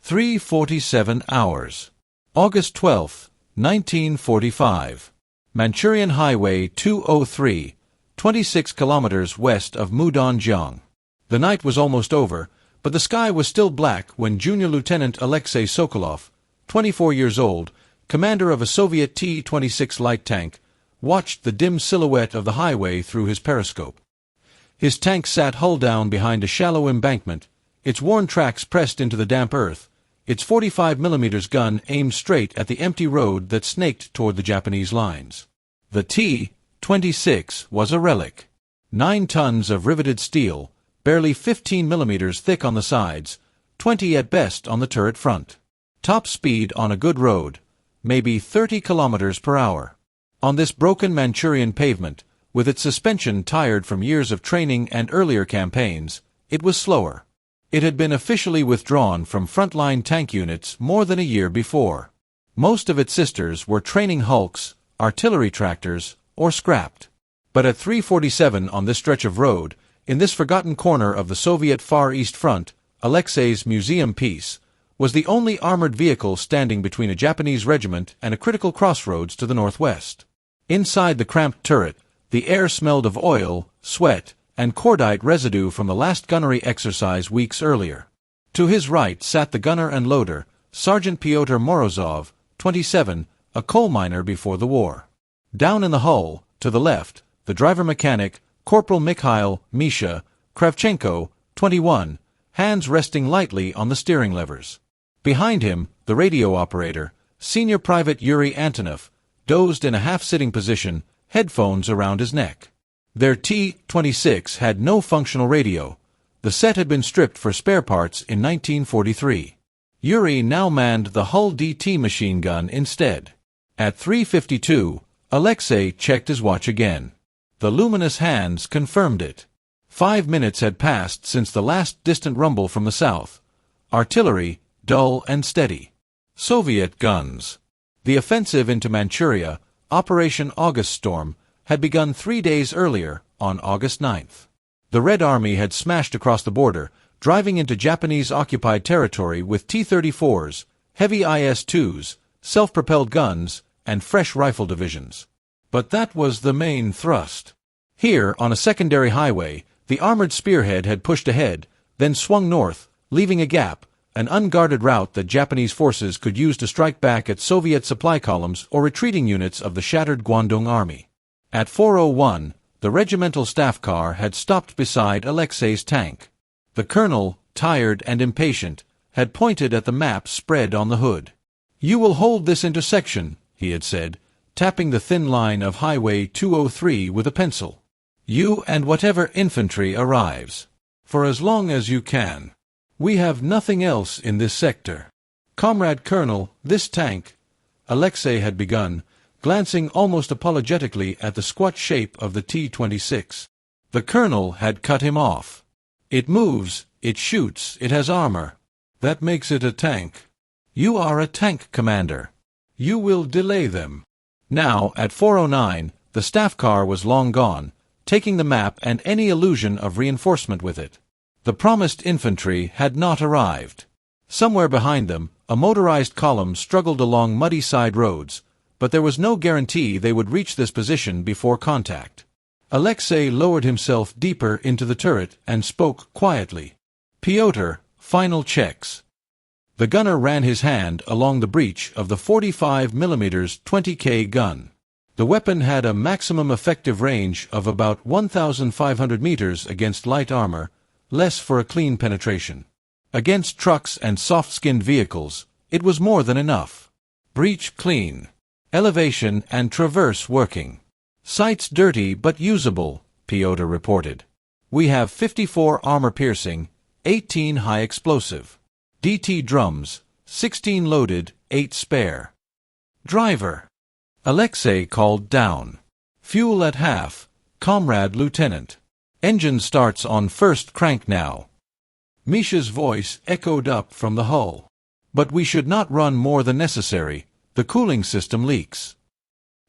3:47 hours. August 12, 1945. Manchurian Highway 203, 26 kilometers west of Mudanjiang. The night was almost over, but the sky was still black when Junior Lieutenant Alexei Sokolov, 24 years old, commander of a Soviet T-26 light tank, watched the dim silhouette of the highway through his periscope. His tank sat hull down behind a shallow embankment, its worn tracks pressed into the damp earth, its 45mm gun aimed straight at the empty road that snaked toward the Japanese lines. The T-26 was a relic. 9 tons of riveted steel, barely 15mm thick on the sides, 20 at best on the turret front. Top speed on a good road, maybe 30 kilometers per hour. On this broken Manchurian pavement, with its suspension tired from years of training and earlier campaigns, it was slower. It had been officially withdrawn from frontline tank units more than a year before. Most of its sisters were training hulks, artillery tractors, or scrapped. But at 3:47 on this stretch of road, in this forgotten corner of the Soviet Far East Front, Alexei's museum piece was the only armored vehicle standing between a Japanese regiment and a critical crossroads to the northwest. Inside the cramped turret, the air smelled of oil, sweat, and cordite residue from the last gunnery exercise weeks earlier. To his right sat the gunner and loader, Sergeant Pyotr Morozov, 27, a coal miner before the war. Down in the hull, to the left, the driver-mechanic, Corporal Mikhail Misha Kravchenko, 21, hands resting lightly on the steering levers. Behind him, the radio operator, Senior Private Yuri Antonov, dozed in a half-sitting position, headphones around his neck. Their T-26 had no functional radio. The set had been stripped for spare parts in 1943. Yuri now manned the hull DT machine gun instead. At 3:52, Alexei checked his watch again. The luminous hands confirmed it. 5 minutes had passed since the last distant rumble from the south. Artillery, dull and steady. Soviet guns. The offensive into Manchuria, Operation August Storm, had begun 3 days earlier, on August 9th. The Red Army had smashed across the border, driving into Japanese-occupied territory with T-34s, heavy IS-2s, self-propelled guns, and fresh rifle divisions. But that was the main thrust. Here, on a secondary highway, the armored spearhead had pushed ahead, then swung north, leaving a gap, an unguarded route that Japanese forces could use to strike back at Soviet supply columns or retreating units of the shattered Kwantung Army. At 4:01, the regimental staff car had stopped beside Alexei's tank. The colonel, tired and impatient, had pointed at the map spread on the hood. "You will hold this intersection," he had said, tapping the thin line of Highway 203 with a pencil. "You and whatever infantry arrives. For as long as you can. We have nothing else in this sector. Comrade Colonel, this tank," Alexei had begun, glancing almost apologetically at the squat shape of the T-26. The colonel had cut him off. "It moves, it shoots, it has armor. That makes it a tank. You are a tank commander. You will delay them." Now, at 4:09, the staff car was long gone, taking the map and any illusion of reinforcement with it. The promised infantry had not arrived. Somewhere behind them, a motorized column struggled along muddy side roads, but there was no guarantee they would reach this position before contact. Alexei lowered himself deeper into the turret and spoke quietly. "Pyotr, final checks." The gunner ran his hand along the breech of the 45mm 20K gun. The weapon had a maximum effective range of about 1,500 meters against light armor, less for a clean penetration. Against trucks and soft-skinned vehicles, it was more than enough. Breech clean. Elevation and traverse working. "Sights dirty but usable," Pyotr reported. "We have 54 armor-piercing, 18 high-explosive. DT drums, 16 loaded, 8 spare. Driver." Alexei called down. "Fuel at half, Comrade Lieutenant. Engine starts on first crank now." Misha's voice echoed up from the hull. "But we should not run more than necessary. The cooling system leaks."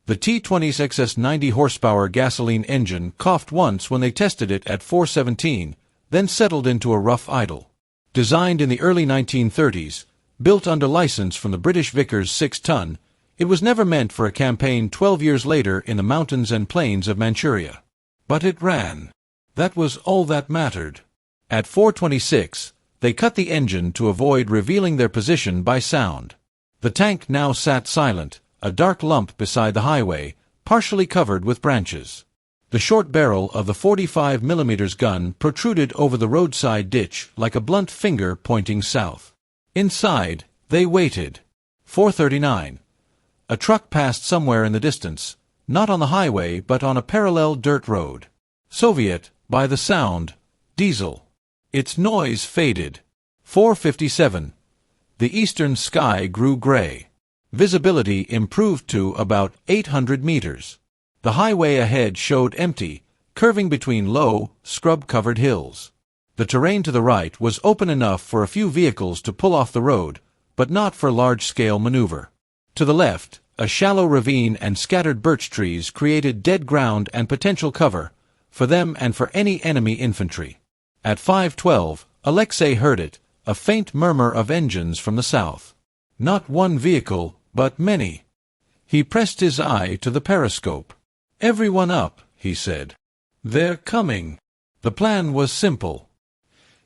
The T-26's 90 horsepower gasoline engine coughed once when they tested it at 417, then settled into a rough idle. Designed in the early 1930s, Built under license from the British Vickers 6-ton, it was never meant for a campaign 12 years later in the mountains and plains of Manchuria. But it ran. That was all that mattered. At 4:26, they cut the engine to avoid revealing their position by sound. The tank now sat silent, a dark lump beside the highway, partially covered with branches. The short barrel of the 45mm gun protruded over the roadside ditch like a blunt finger pointing south. Inside, they waited. 4:39. A truck passed somewhere in the distance, not on the highway but on a parallel dirt road. Soviet, by the sound. Diesel. Its noise faded. 4:57. The eastern sky grew gray. Visibility improved to about 800 meters. The highway ahead showed empty, curving between low, scrub-covered hills. The terrain to the right was open enough for a few vehicles to pull off the road, but not for large-scale maneuver. To the left, a shallow ravine and scattered birch trees created dead ground and potential cover, for them and for any enemy infantry. At 5:12, Alexei heard it, a faint murmur of engines from the south. Not one vehicle, but many. He pressed his eye to the periscope. "Everyone up," he said. "They're coming." The plan was simple.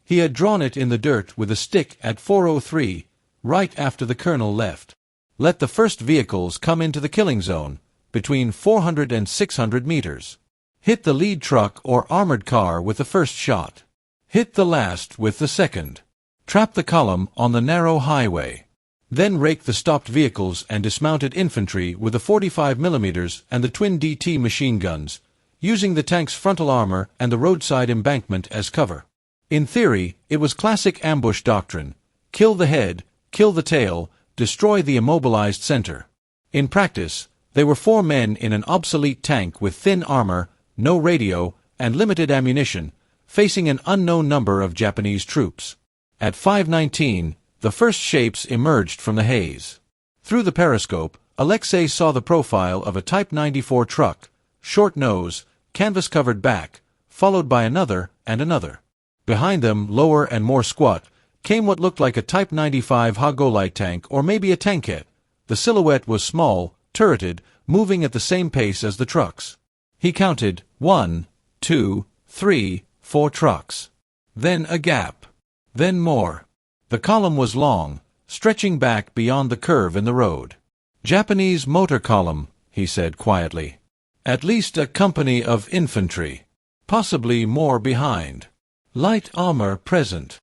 He had drawn it in the dirt with a stick at 4:03, right after the colonel left. Let the first vehicles come into the killing zone, between 400 and 600 meters. Hit the lead truck or armored car with the first shot. Hit the last with the second. Trap the column on the narrow highway. Then rake the stopped vehicles and dismounted infantry with the 45mm and the twin DT machine guns, using the tank's frontal armor and the roadside embankment as cover. In theory, it was classic ambush doctrine: kill the head, kill the tail, destroy the immobilized center. In practice, they were 4 men in an obsolete tank with thin armor, no radio, and limited ammunition, facing an unknown number of Japanese troops. At 5:19, the first shapes emerged from the haze. Through the periscope, Alexei saw the profile of a Type 94 truck, short nose, canvas-covered back, followed by another and another. Behind them, lower and more squat, came what looked like a Type 95 Hagolite tank or maybe a tankette. The silhouette was small, turreted, moving at the same pace as the trucks. He counted 1, 2, 3, 4 trucks. Then a gap. Then more. The column was long, stretching back beyond the curve in the road. "Japanese motor column," he said quietly. "At least a company of infantry. Possibly more behind. Light armor present."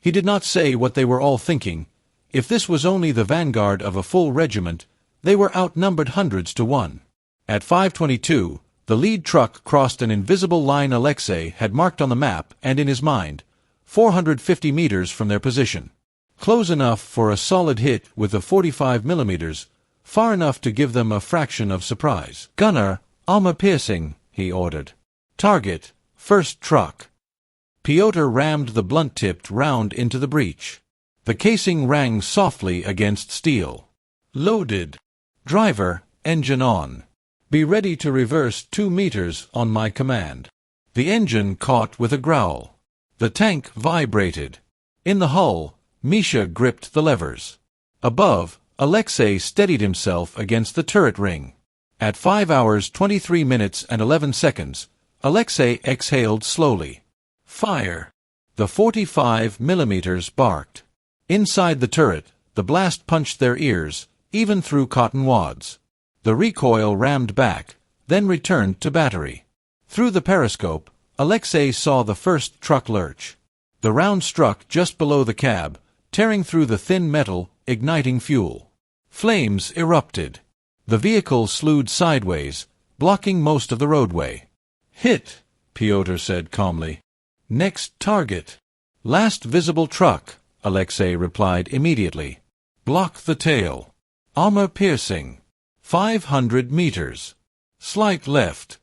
He did not say what they were all thinking. If this was only the vanguard of a full regiment, they were outnumbered hundreds to 1. At 5:22, the lead truck crossed an invisible line Alexei had marked on the map and in his mind, 450 meters from their position. Close enough for a solid hit with the 45mm, far enough to give them a fraction of surprise. "Gunner, armor piercing," he ordered. "Target, first truck." Pyotr rammed the blunt-tipped round into the breech. The casing rang softly against steel. "Loaded. Driver, engine on. Be ready to reverse 2 meters on my command." The engine caught with a growl. The tank vibrated. In the hull, Misha gripped the levers. Above, Alexei steadied himself against the turret ring. At 5 hours 23 minutes and 11 seconds, Alexei exhaled slowly. Fire! The 45mm barked. Inside the turret, the blast punched their ears, even through cotton wads. The recoil rammed back, then returned to battery. Through the periscope, Alexei saw the first truck lurch. The round struck just below the cab, tearing through the thin metal, igniting fuel. Flames erupted. The vehicle slewed sideways, blocking most of the roadway. "Hit," Pyotr said calmly. "Next target." "Last visible truck," Alexei replied immediately. "Block the tail. Armor piercing. 500 meters. Slight left."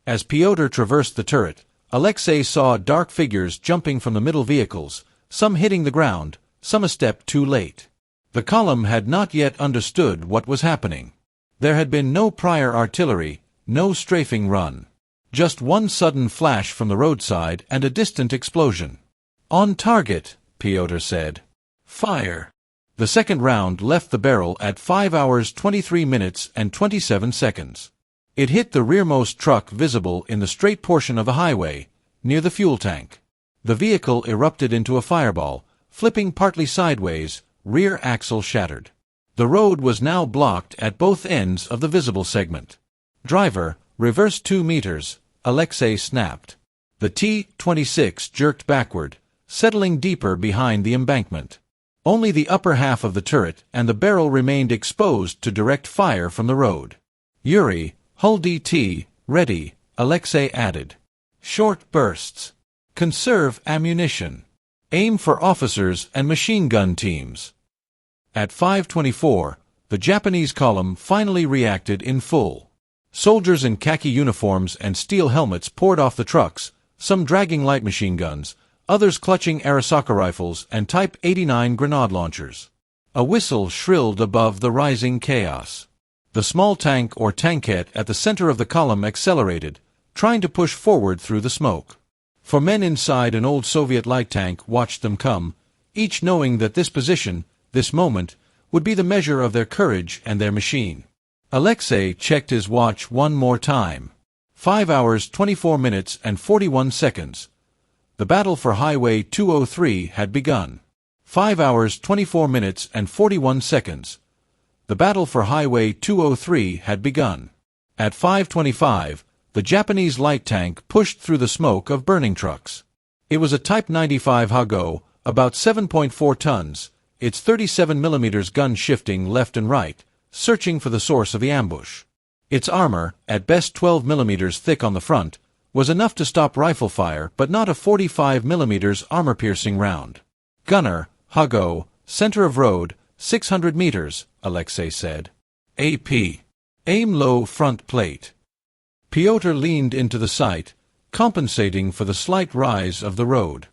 As Pyotr traversed the turret, Alexei saw dark figures jumping from the middle vehicles, some hitting the ground, some a step too late. The column had not yet understood what was happening. There had been no prior artillery, no strafing run. Just one sudden flash from the roadside and a distant explosion. "On target," Pyotr said. "Fire." The second round left the barrel at 5 hours 23 minutes and 27 seconds. It hit the rearmost truck visible in the straight portion of the highway, near the fuel tank. The vehicle erupted into a fireball, flipping partly sideways, rear axle shattered. The road was now blocked at both ends of the visible segment. Driver, reverse 2 meters, Alexei snapped. The T-26 jerked backward, settling deeper behind the embankment. Only the upper half of the turret and the barrel remained exposed to direct fire from the road. Yuri, hull DT, ready, Alexei added. Short bursts. Conserve ammunition. Aim for officers and machine gun teams. At 5:24, the Japanese column finally reacted in full. Soldiers in khaki uniforms and steel helmets poured off the trucks, some dragging light machine guns, others clutching Arisaka rifles and Type 89 grenade launchers. A whistle shrilled above the rising chaos. The small tank or tankette at the center of the column accelerated, trying to push forward through the smoke. For men inside an old Soviet light tank watched them come, each knowing that this position, this moment, would be the measure of their courage and their machine. Alexei checked his watch one more time. 5 hours 24 minutes and 41 seconds. The battle for Highway 203 had begun. 5 hours 24 minutes and 41 seconds. The battle for Highway 203 had begun. At 5:25, the Japanese light tank pushed through the smoke of burning trucks. It was a Type 95 Hago, about 7.4 tons, its 37mm gun shifting left and right, searching for the source of the ambush. Its armor, at best 12mm thick on the front, was enough to stop rifle fire but not a 45mm armor-piercing round. Gunner, Hago, center of road, 600 meters, Alexei said. AP. Aim low front plate. Piotr leaned into the sight, compensating for the slight rise of the road.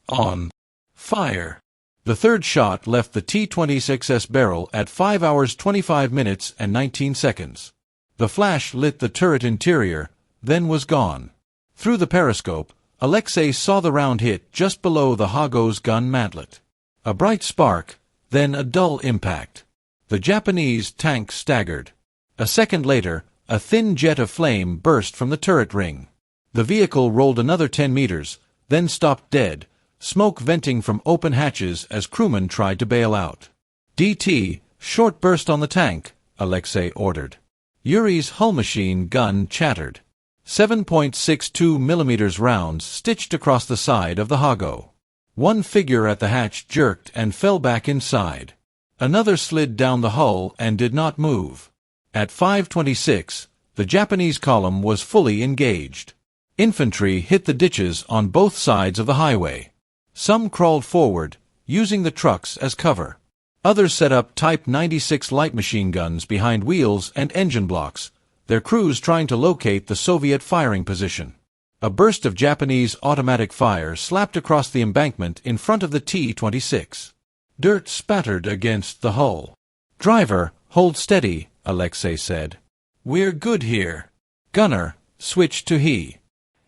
On. Fire. The third shot left the T-26's barrel at 5 hours 25 minutes and 19 seconds. The flash lit the turret interior, then was gone. Through the periscope, Alexei saw the round hit just below the Hago's gun mantlet. A bright spark, then a dull impact. The Japanese tank staggered. A second later, a thin jet of flame burst from the turret ring. The vehicle rolled another 10 meters, then stopped dead, smoke venting from open hatches as crewmen tried to bail out. DT, short burst on the tank, Alexei ordered. Yuri's hull machine gun chattered. 7.62mm rounds stitched across the side of the Hago. One figure at the hatch jerked and fell back inside. Another slid down the hull and did not move. At 5:26, the Japanese column was fully engaged. Infantry hit the ditches on both sides of the highway. Some crawled forward, using the trucks as cover. Others set up Type 96 light machine guns behind wheels and engine blocks, their crews trying to locate the Soviet firing position. A burst of Japanese automatic fire slapped across the embankment in front of the T-26. Dirt spattered against the hull. Driver, hold steady, Alexei said. We're good here. Gunner, switch to he.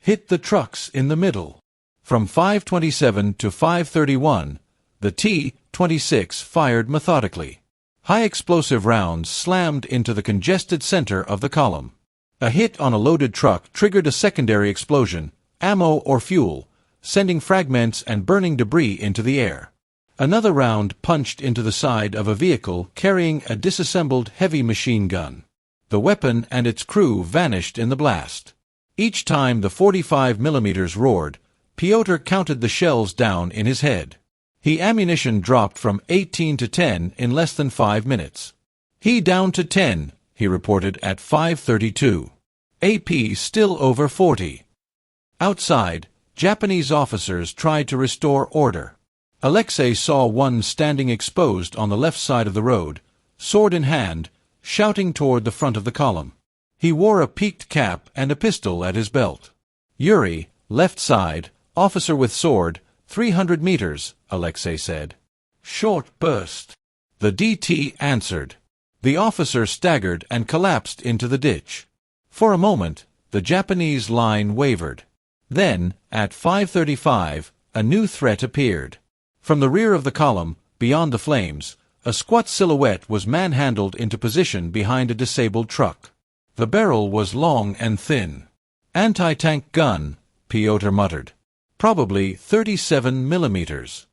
Hit the trucks in the middle. From 5:27 to 5:31, the T-26 fired methodically. High-explosive rounds slammed into the congested center of the column. A hit on a loaded truck triggered a secondary explosion, ammo or fuel, sending fragments and burning debris into the air. Another round punched into the side of a vehicle carrying a disassembled heavy machine gun. The weapon and its crew vanished in the blast. Each time the 45mm roared, Piotr counted the shells down in his head. His ammunition dropped from 18 to 10 in less than 5 minutes. He down to 10, he reported at 5:32. AP still over 40. Outside, Japanese officers tried to restore order. Alexei saw one standing exposed on the left side of the road, sword in hand, shouting toward the front of the column. He wore a peaked cap and a pistol at his belt. Yuri, left side, officer with sword, 300 meters, Alexei said. Short burst. The DT answered. The officer staggered and collapsed into the ditch. For a moment, the Japanese line wavered. Then, at 5:35, a new threat appeared. From the rear of the column, beyond the flames, a squat silhouette was manhandled into position behind a disabled truck. The barrel was long and thin. "Anti-tank gun," Pyotr muttered. "Probably 37 millimeters."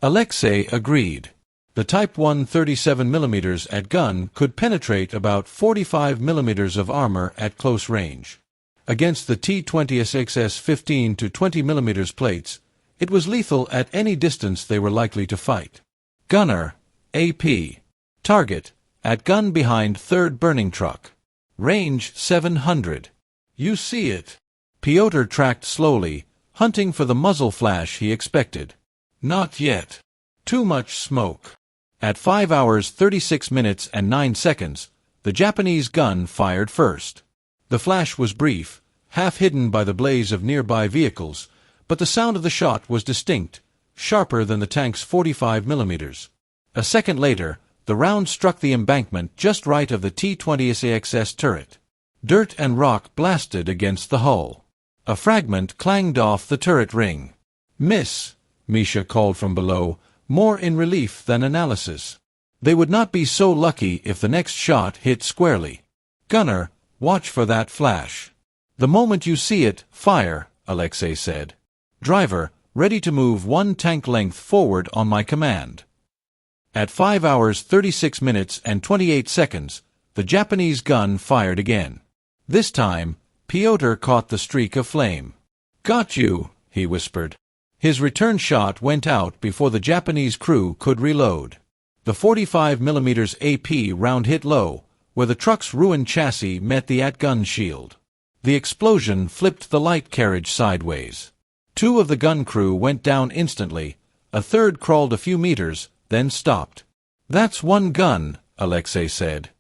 Alexei agreed. The Type 1 37 millimeters at gun could penetrate about 45 millimeters of armor at close range. Against the T-26's 15 to 20 millimeters plates, it was lethal at any distance they were likely to fight. Gunner, AP. Target, at gun behind third burning truck. Range 700. "You see it." Pyotr tracked slowly, hunting for the muzzle flash he expected. "Not yet. Too much smoke." At 5 hours 36 minutes and 9 seconds, the Japanese gun fired first. The flash was brief, half hidden by the blaze of nearby vehicles, but the sound of the shot was distinct, sharper than the tank's 45 millimeters. A second later, the round struck the embankment just right of the T-26's turret. Dirt and rock blasted against the hull. A fragment clanged off the turret ring. "Miss," Misha called from below, more in relief than analysis. They would not be so lucky if the next shot hit squarely. "Gunner, watch for that flash." "The moment you see it, fire," Alexei said. "Driver, ready to move 1 tank length forward on my command." At 5 hours 36 minutes and 28 seconds, the Japanese gun fired again. This time, Pyotr caught the streak of flame. "Got you," he whispered. His return shot went out before the Japanese crew could reload. The 45 millimeters AP round hit low, where the truck's ruined chassis met the at-gun shield. The explosion flipped the light carriage sideways. 2 of the gun crew went down instantly, a third crawled a few meters, then stopped. "That's 1 gun," Alexei said.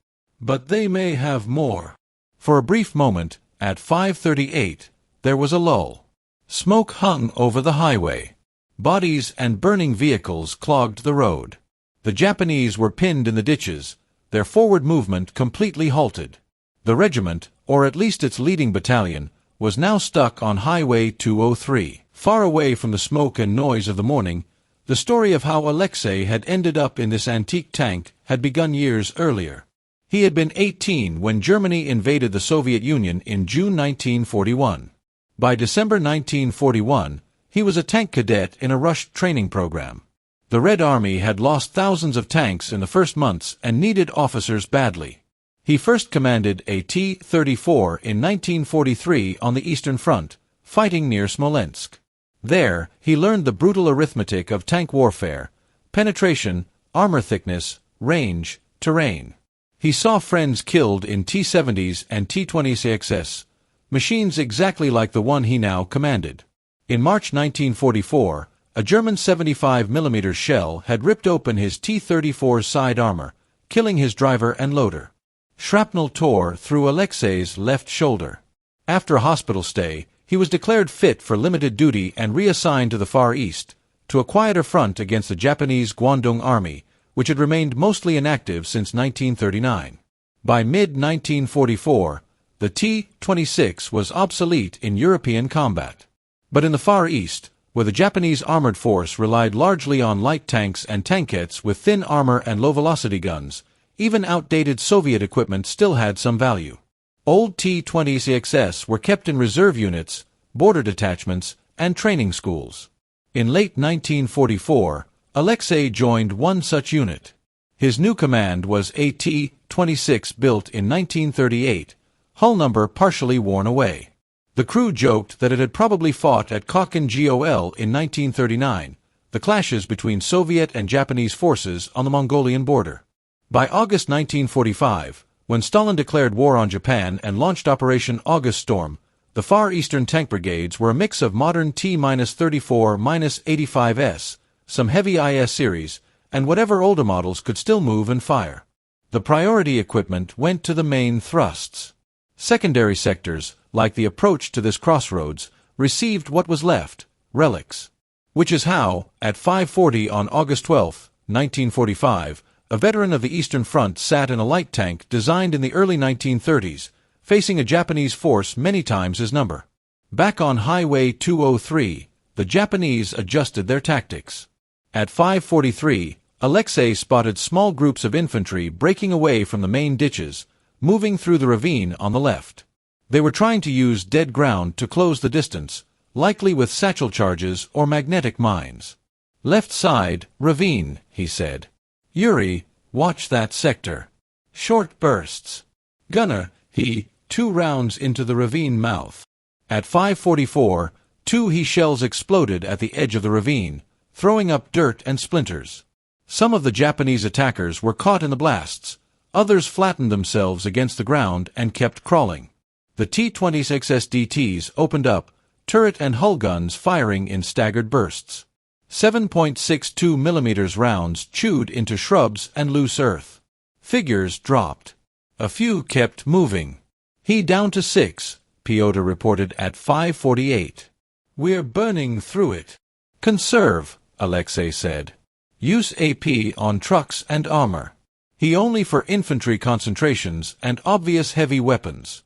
"But they may have more." For a brief moment, at 5:38, there was a lull. Smoke hung over the highway. Bodies and burning vehicles clogged the road. The Japanese were pinned in the ditches, their forward movement completely halted. The regiment, or at least its leading battalion, was now stuck on Highway 203. Far away from the smoke and noise of the morning, the story of how Alexei had ended up in this antique tank had begun years earlier. He had been 18 when Germany invaded the Soviet Union in June 1941. By December 1941, he was a tank cadet in a rushed training program. The Red Army had lost thousands of tanks in the first months and needed officers badly. He first commanded a T-34 in 1943 on the Eastern Front, fighting near Smolensk. There, he learned the brutal arithmetic of tank warfare: penetration, armor thickness, range, terrain. He saw friends killed in T-70s and T-26s, machines exactly like the one he now commanded. In March 1944, a German 75 mm shell had ripped open his T-34's side armor, killing his driver and loader. Shrapnel tore through Alexei's left shoulder. After a hospital stay, he was declared fit for limited duty and reassigned to the Far East, to a quieter front against the Japanese Kwantung Army, which had remained mostly inactive since 1939. By mid-1944, the T-26 was obsolete in European combat. But in the Far East, where the Japanese armored force relied largely on light tanks and tankettes with thin armor and low-velocity guns, even outdated Soviet equipment still had some value. Old T-26s were kept in reserve units, border detachments, and training schools. In late 1944, Alexei joined one such unit. His new command was a T-26 built in 1938, hull number partially worn away. The crew joked that it had probably fought at Kwantung in 1939, the clashes between Soviet and Japanese forces on the Mongolian border. By August 1945, when Stalin declared war on Japan and launched Operation August Storm, the Far Eastern tank brigades were a mix of modern T-34-85s, some heavy IS series, and whatever older models could still move and fire. The priority equipment went to the main thrusts. Secondary sectors, like the approach to this crossroads, received what was left, relics. Which is how, at 5:40 on August 12, 1945, a veteran of the Eastern Front sat in a light tank designed in the early 1930s, facing a Japanese force many times his number. Back on Highway 203, the Japanese adjusted their tactics. At 5:43, Alexei spotted small groups of infantry breaking away from the main ditches, moving through the ravine on the left. They were trying to use dead ground to close the distance, likely with satchel charges or magnetic mines. "Left side, ravine," he said. "Yuri, watch that sector. Short bursts. Gunner, he, 2 rounds into the ravine mouth." At 5:44, 2 He shells exploded at the edge of the ravine, throwing up dirt and splinters. Some of the Japanese attackers were caught in the blasts, others flattened themselves against the ground and kept crawling. The T-26 SDTs opened up, turret and hull guns firing in staggered bursts. 7.62 mm rounds chewed into shrubs and loose earth. Figures dropped. A few kept moving. "He down to 6, Piotr reported at 5:48. "We're burning through it." "Conserve," Alexei said. "Use AP on trucks and armor. He only for infantry concentrations and obvious heavy weapons."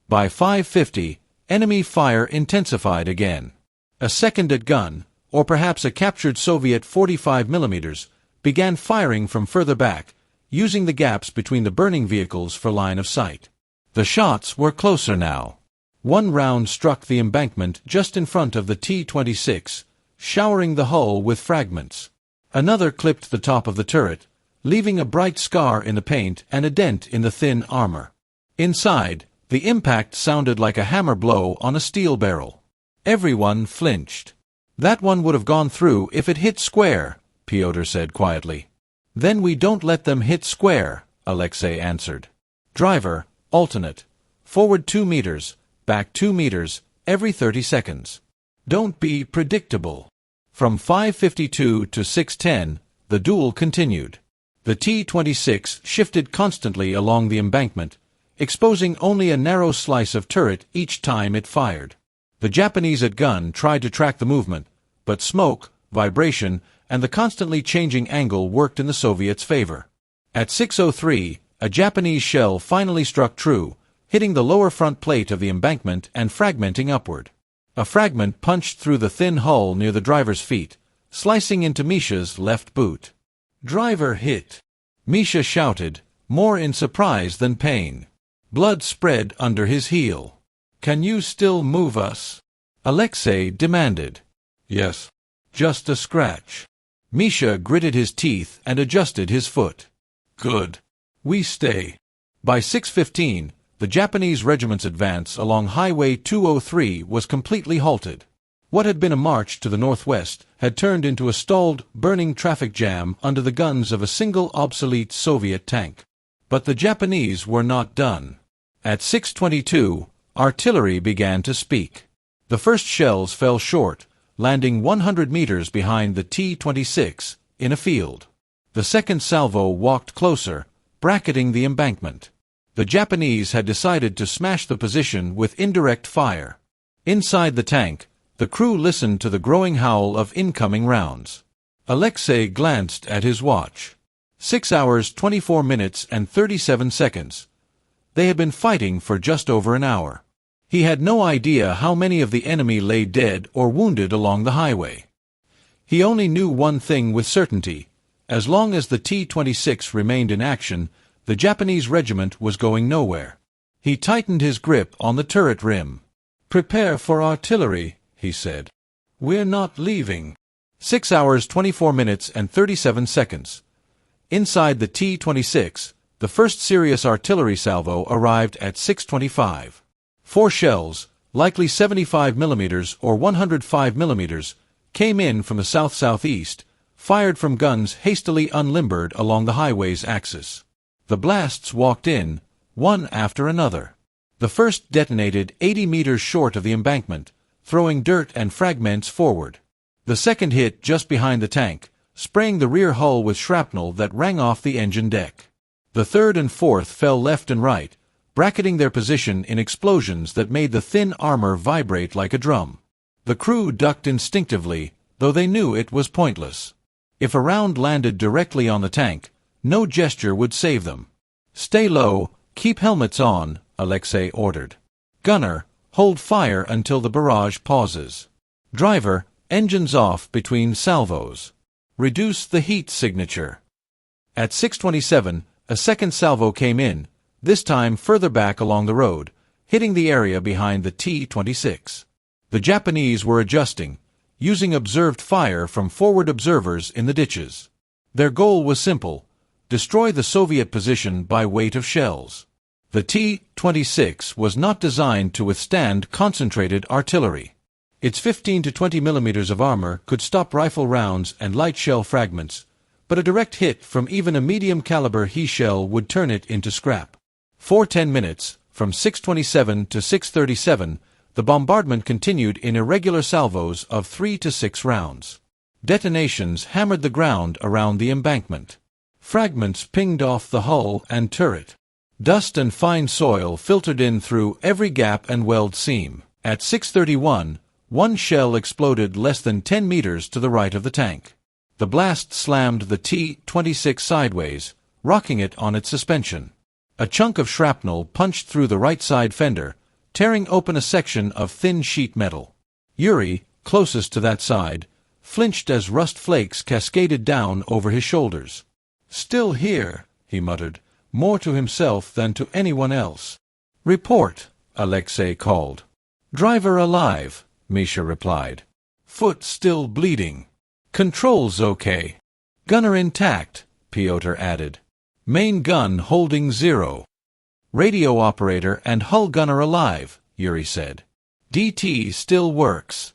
By 5:50, enemy fire intensified again. A seconded gun, or perhaps a captured Soviet 45 mm, began firing from further back, using the gaps between the burning vehicles for line of sight. The shots were closer now. One round struck the embankment just in front of the T-26, showering the hull with fragments. Another clipped the top of the turret, leaving a bright scar in the paint and a dent in the thin armor. Inside, the impact sounded like a hammer blow on a steel barrel. Everyone flinched. "That one would have gone through if it hit square," Piotr said quietly. "Then we don't let them hit square," Alexei answered. "Driver, alternate. Forward 2 meters, back 2 meters, every 30 seconds. Don't be predictable." From 5:52 to 6:10, the duel continued. The T-26 shifted constantly along the embankment, exposing only a narrow slice of turret each time it fired. The Japanese at gun tried to track the movement, but smoke, vibration, and the constantly changing angle worked in the Soviets' favor. At 6:03, a Japanese shell finally struck true, hitting the lower front plate of the embankment and fragmenting upward. A fragment punched through the thin hull near the driver's feet, slicing into Misha's left boot. "Driver hit," Misha shouted, more in surprise than pain. Blood spread under his heel. "Can you still move us?" Alexei demanded. "Yes. Just a scratch." Misha gritted his teeth and adjusted his foot. "Good. We stay." By 6:15, the Japanese regiment's advance along Highway 203 was completely halted. What had been a march to the northwest had turned into a stalled, burning traffic jam under the guns of a single obsolete Soviet tank. But the Japanese were not done. At 6:22, artillery began to speak. The first shells fell short, landing 100 meters behind the T-26, in a field. The second salvo walked closer, bracketing the embankment. The Japanese had decided to smash the position with indirect fire. Inside the tank, the crew listened to the growing howl of incoming rounds. Alexei glanced at his watch. 6 hours 24 minutes and 37 seconds. They had been fighting for just over an hour. He had no idea how many of the enemy lay dead or wounded along the highway. He only knew one thing with certainty. As long as the T-26 remained in action, the Japanese regiment was going nowhere. He tightened his grip on the turret rim. "Prepare for artillery," he said. "We're not leaving." 6 hours 24 minutes and 37 seconds. Inside the T-26, the first serious artillery salvo arrived at 6:25. 4 shells, likely 75 mm or 105 mm, came in from the south-southeast, fired from guns hastily unlimbered along the highway's axis. The blasts walked in, one after another. The first detonated 80 meters short of the embankment, throwing dirt and fragments forward. The second hit just behind the tank, spraying the rear hull with shrapnel that rang off the engine deck. The third and fourth fell left and right, bracketing their position in explosions that made the thin armor vibrate like a drum. The crew ducked instinctively, though they knew it was pointless. If a round landed directly on the tank, no gesture would save them. "Stay low, keep helmets on," Alexei ordered. "Gunner, hold fire until the barrage pauses. Driver, engines off between salvos." Reduce the heat signature. At 6:27, a second salvo came in, this time further back along the road, hitting the area behind the T-26. The Japanese were adjusting, using observed fire from forward observers in the ditches. Their goal was simple: destroy the Soviet position by weight of shells. The T-26 was not designed to withstand concentrated artillery. Its 15 to 20 millimeters of armor could stop rifle rounds and light shell fragments, but a direct hit from even a medium-caliber He shell would turn it into scrap. For 10 minutes, from 6:27 to 6:37, the bombardment continued in irregular salvos of 3 to 6 rounds. Detonations hammered the ground around the embankment. Fragments pinged off the hull and turret. Dust and fine soil filtered in through every gap and weld seam. At 6:31, one shell exploded less than 10 meters to the right of the tank. The blast slammed the T-26 sideways, rocking it on its suspension. A chunk of shrapnel punched through the right side fender, tearing open a section of thin sheet metal. Yuri, closest to that side, flinched as rust flakes cascaded down over his shoulders. "Still here," he muttered, more to himself than to anyone else. "Report," Alexei called. "Driver alive," Misha replied. "Foot still bleeding. Controls okay. Gunner intact," Pyotr added. "Main gun holding 0. Radio operator and hull gunner alive," Yuri said. "DT still works."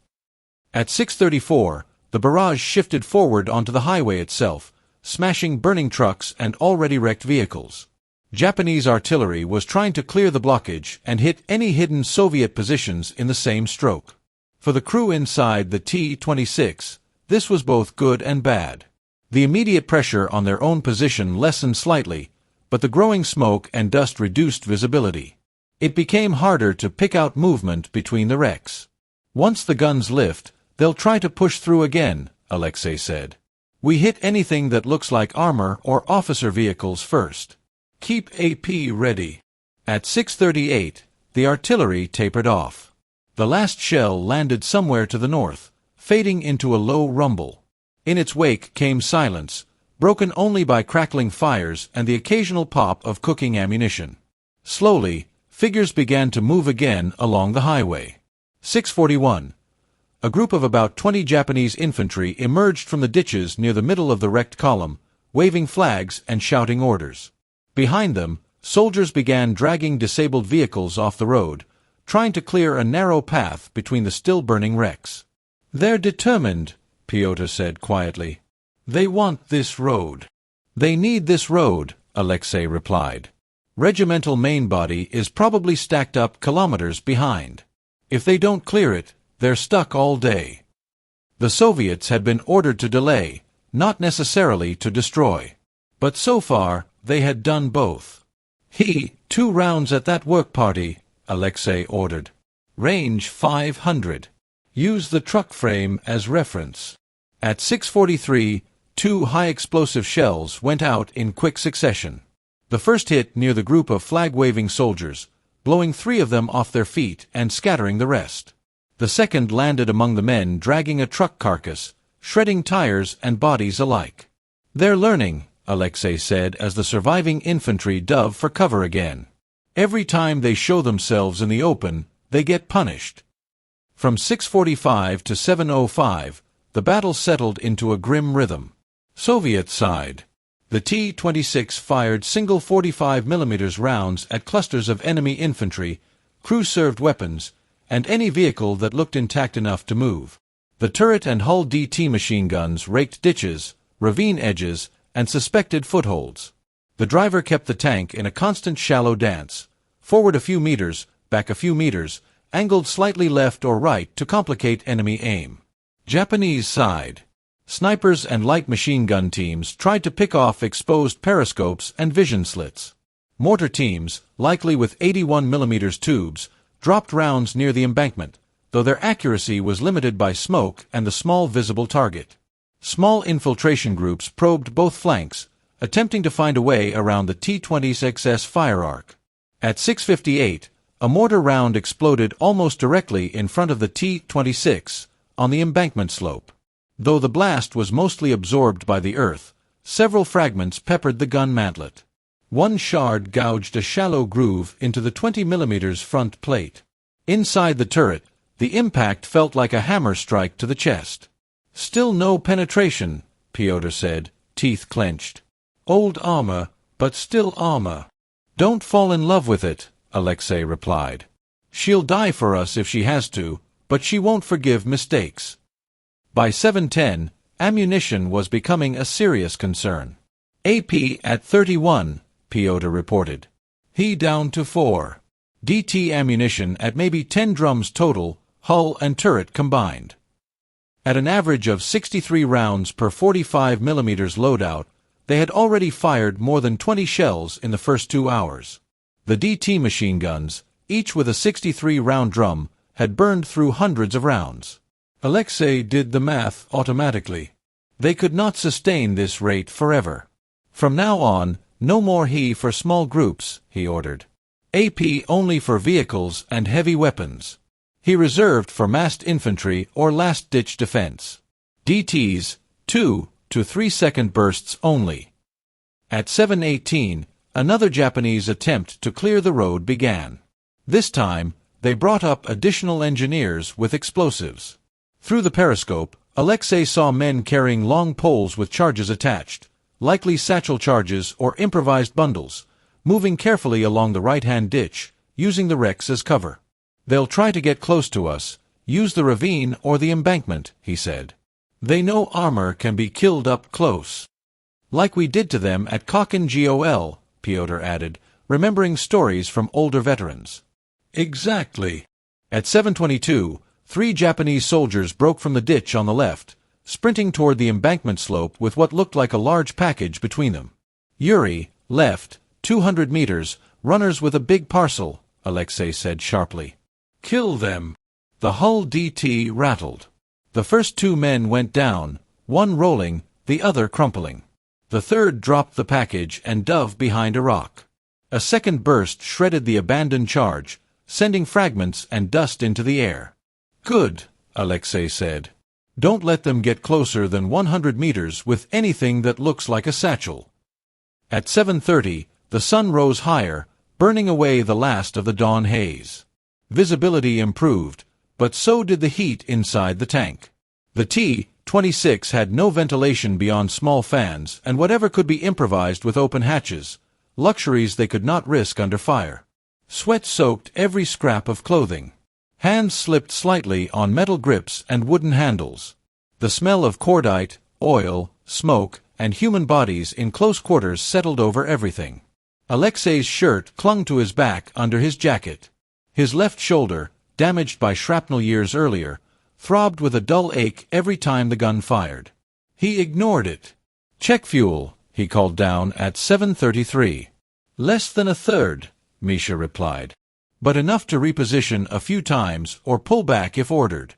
At 6:34, the barrage shifted forward onto the highway itself, smashing burning trucks and already wrecked vehicles. Japanese artillery was trying to clear the blockage and hit any hidden Soviet positions in the same stroke. For the crew inside the T-26, this was both good and bad. The immediate pressure on their own position lessened slightly, but the growing smoke and dust reduced visibility. It became harder to pick out movement between the wrecks. "Once the guns lift, they'll try to push through again," Alexei said. "We hit anything that looks like armor or officer vehicles first. Keep AP ready." At 6:38, the artillery tapered off. The last shell landed somewhere to the north, fading into a low rumble. In its wake came silence, broken only by crackling fires and the occasional pop of cooking ammunition. Slowly, figures began to move again along the highway. 6:41. A group of about 20 Japanese infantry emerged from the ditches near the middle of the wrecked column, waving flags and shouting orders. Behind them, soldiers began dragging disabled vehicles off the road, trying to clear a narrow path between the still-burning wrecks. "They're determined," Pyotr said quietly. "They want this road." "They need this road," Alexei replied. "Regimental main body is probably stacked up kilometers behind. If they don't clear it, they're stuck all day." The Soviets had been ordered to delay, not necessarily to destroy. But so far, they had done both. 2 rounds at that work party," Alexei ordered. "Range 500. Use the truck frame as reference." At 6:43, 2 high-explosive shells went out in quick succession. The first hit near the group of flag-waving soldiers, blowing 3 of them off their feet and scattering the rest. The second landed among the men dragging a truck carcass, shredding tires and bodies alike. "They're learning," Alexei said as the surviving infantry dove for cover again. "Every time they show themselves in the open, they get punished." From 6:45 to 7:05, the battle settled into a grim rhythm. Soviet side. The T-26 fired single 45mm rounds at clusters of enemy infantry, crew-served weapons, and any vehicle that looked intact enough to move. The turret and hull DT machine guns raked ditches, ravine edges, and suspected footholds. The driver kept the tank in a constant shallow dance, forward a few meters, back a few meters, angled slightly left or right to complicate enemy aim. Japanese side. Snipers and light machine gun teams tried to pick off exposed periscopes and vision slits. Mortar teams, likely with 81mm tubes, dropped rounds near the embankment, though their accuracy was limited by smoke and the small visible target. Small infiltration groups probed both flanks, attempting to find a way around the T-26's fire arc. At 6:58, a mortar round exploded almost directly in front of the T-26, on the embankment slope. Though the blast was mostly absorbed by the earth, several fragments peppered the gun mantlet. One shard gouged a shallow groove into the 20mm front plate. Inside the turret, the impact felt like a hammer strike to the chest. "Still no penetration," Pyotr said, teeth clenched. "Old armor, but still armor." "Don't fall in love with it," Alexei replied. "She'll die for us if she has to, but she won't forgive mistakes." By 7:10, ammunition was becoming a serious concern. "AP at 31, Pyotr reported. "He down to 4. DT ammunition at maybe 10 drums total, hull and turret combined." At an average of 63 rounds per 45mm loadout, they had already fired more than 20 shells in the first 2 hours. The DT machine guns, each with a 63-round drum, had burned through hundreds of rounds. Alexei did the math automatically. They could not sustain this rate forever. From now on, no more he for small groups, he ordered. AP only for vehicles and heavy weapons. He reserved for massed infantry or last-ditch defense. DTs, 2 to 3 second bursts only. At 7:18, another Japanese attempt to clear the road began. This time, they brought up additional engineers with explosives. Through the periscope, Alexei saw men carrying long poles with charges attached, likely satchel charges or improvised bundles, moving carefully along the right-hand ditch, using the wrecks as cover. "They'll try to get close to us, use the ravine or the embankment," he said. "They know armor can be killed up close." "Like we did to them at Kwantung Gol," Pyotr added, remembering stories from older veterans. "Exactly." At 7:22, 3 Japanese soldiers broke from the ditch on the left, sprinting toward the embankment slope with what looked like a large package between them. "Yuri, left, 200 meters, runners with a big parcel," Alexei said sharply. "Kill them." The hull DT rattled. The first 2 men went down, one rolling, the other crumpling. The third dropped the package and dove behind a rock. A second burst shredded the abandoned charge, sending fragments and dust into the air. "Good," Alexei said. "Don't let them get closer than 100 meters with anything that looks like a satchel." At 7:30, the sun rose higher, burning away the last of the dawn haze. Visibility improved, but so did the heat inside the tank. The T-26 had no ventilation beyond small fans and whatever could be improvised with open hatches, luxuries they could not risk under fire. Sweat soaked every scrap of clothing. Hands slipped slightly on metal grips and wooden handles. The smell of cordite, oil, smoke, and human bodies in close quarters settled over everything. Alexei's shirt clung to his back under his jacket. His left shoulder, damaged by shrapnel years earlier, throbbed with a dull ache every time the gun fired. He ignored it. "Check fuel," he called down at 7:33. "Less than a third," Misha replied. "But enough to reposition a few times or pull back if ordered."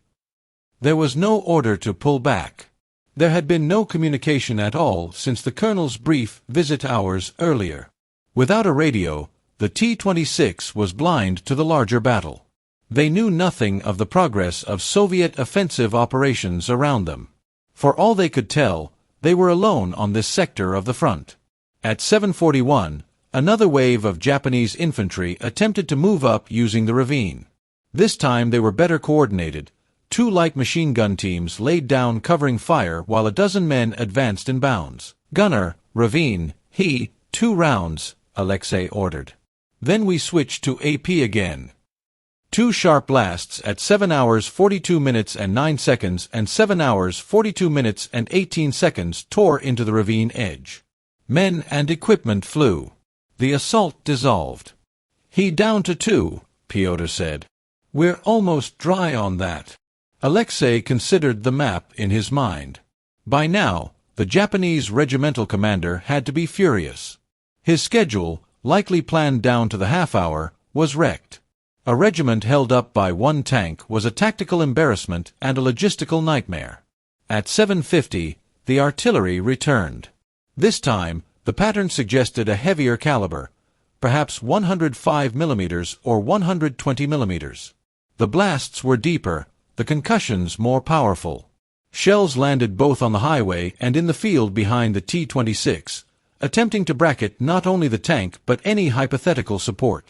There was no order to pull back. There had been no communication at all since the colonel's brief visit hours earlier. Without a radio, the T-26 was blind to the larger battle. They knew nothing of the progress of Soviet offensive operations around them. For all they could tell, they were alone on this sector of the front. At 7:41, another wave of Japanese infantry attempted to move up using the ravine. This time they were better coordinated. 2 light machine gun teams laid down covering fire while a dozen men advanced in bounds. "Gunner, ravine, he, 2 rounds," Alexei ordered. Then we switched to AP again. 2 sharp blasts at 7 hours 42 minutes and 9 seconds and 7 hours 42 minutes and 18 seconds tore into the ravine edge. Men and equipment flew. The assault dissolved. "He down to 2, Pyotr said. "We're almost dry on that." Alexei considered the map in his mind. By now, the Japanese regimental commander had to be furious. His schedule, likely planned down to the half-hour, was wrecked. A regiment held up by 1 tank was a tactical embarrassment and a logistical nightmare. At 7:50, the artillery returned. This time, the pattern suggested a heavier caliber, perhaps 105 mm or 120 mm. The blasts were deeper, the concussions more powerful. Shells landed both on the highway and in the field behind the T-26, attempting to bracket not only the tank but any hypothetical support.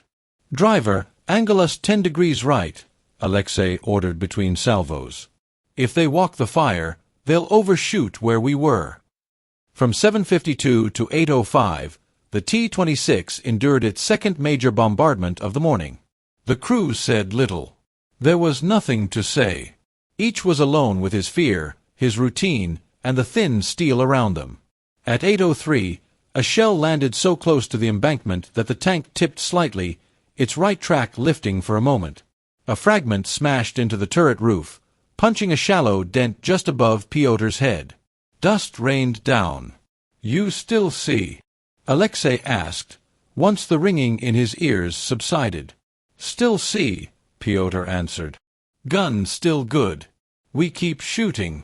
"Driver, angle us 10 degrees right," Alexei ordered between salvos. "If they walk the fire, they'll overshoot where we were." From 7:52 to 8:05, the T-26 endured its second major bombardment of the morning. The crew said little. There was nothing to say. Each was alone with his fear, his routine, and the thin steel around them. At 8:03, a shell landed so close to the embankment that the tank tipped slightly, its right track lifting for a moment. A fragment smashed into the turret roof, punching a shallow dent just above Piotr's head. Dust rained down. "You still see?" Alexei asked, once the ringing in his ears subsided. "Still see," Piotr answered. "Gun still good. We keep shooting."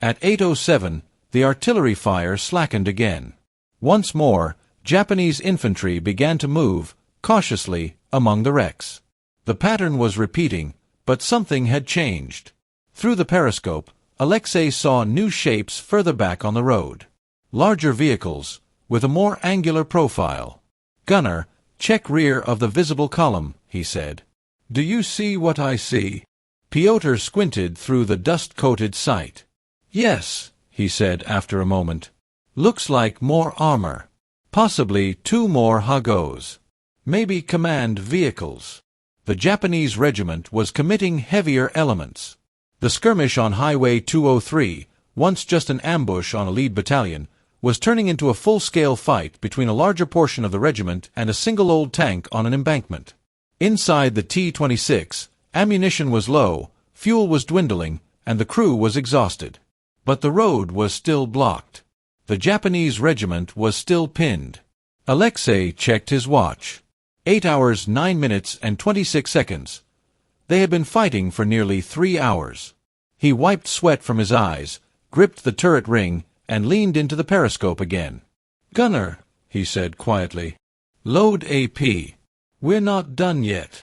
At 8:07, the artillery fire slackened again. Once more, Japanese infantry began to move, cautiously, among the wrecks. The pattern was repeating, but something had changed. Through the periscope, Alexei saw new shapes further back on the road. Larger vehicles, with a more angular profile. "Gunner, check rear of the visible column," he said. "Do you see what I see?" Piotr squinted through the dust-coated sight. "Yes," he said after a moment. "Looks like more armor. Possibly 2 more Hagos. Maybe command vehicles." The Japanese regiment was committing heavier elements. The skirmish on Highway 203, once just an ambush on a lead battalion, was turning into a full-scale fight between a larger portion of the regiment and a single old tank on an embankment. Inside the T-26, ammunition was low, fuel was dwindling, and the crew was exhausted. But the road was still blocked. The Japanese regiment was still pinned. Alexei checked his watch. 8 hours 9 minutes and 26 seconds. They had been fighting for nearly 3 hours. He wiped sweat from his eyes, gripped the turret ring, and leaned into the periscope again. "Gunner," he said quietly, "load AP. We're not done yet."